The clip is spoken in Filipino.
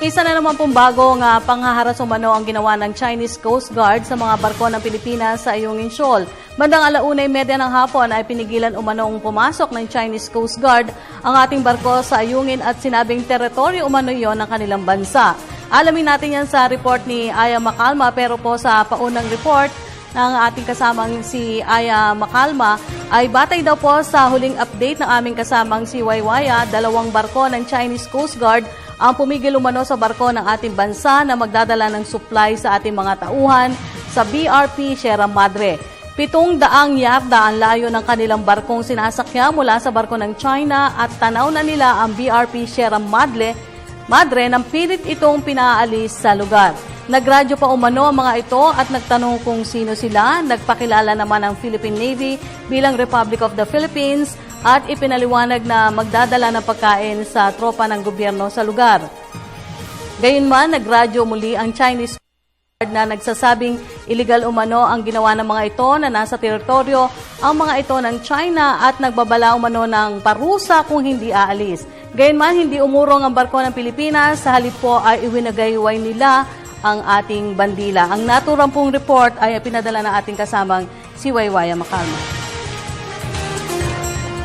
Isa na naman pong bagong panghaharas umano ang ginawa ng Chinese Coast Guard sa mga barko ng Pilipinas sa Ayungin Shoal. Bandang 1:30 ng hapon ay pinigilan umanong pumasok ng Chinese Coast Guard ang ating barko sa Ayungin at sinabing teritoryo umano yon ng kanilang bansa. Alamin natin yan sa report ni Aya Macalma, pero po sa paunang report ng ating kasamang si Aya Macalma ay batay daw po sa huling update ng aming kasamang si Waywaya, 2 barko ng Chinese Coast Guard ang pumigil umano sa barko ng ating bansa na magdadala ng supply sa ating mga tauhan sa BRP Sierra Madre. 700 yarda ang layo ng kanilang barkong sinasakya mula sa barko ng China at tanaw na nila ang BRP Sierra Madre nang pilit itong pinaalis sa lugar. Nagradyo pa umano ang mga ito at nagtanong kung sino sila. Nagpakilala naman ang Philippine Navy bilang Republic of the Philippines at ipinaliwanag na magdadala ng pagkain sa tropa ng gobyerno sa lugar. Gayunman, nagradyo muli ang Chinese Guard na nagsasabing illegal umano ang ginawa ng mga ito na nasa teritoryo ang mga ito ng China at nagbabala umano ng parusa kung hindi aalis. Gayunman, hindi umurong ang barko ng Pilipinas, sa halip po ay iwinagayway nila ang ating bandila. Ang naturang pong report ay pinadala ng ating kasamang si Waywaya Macalma.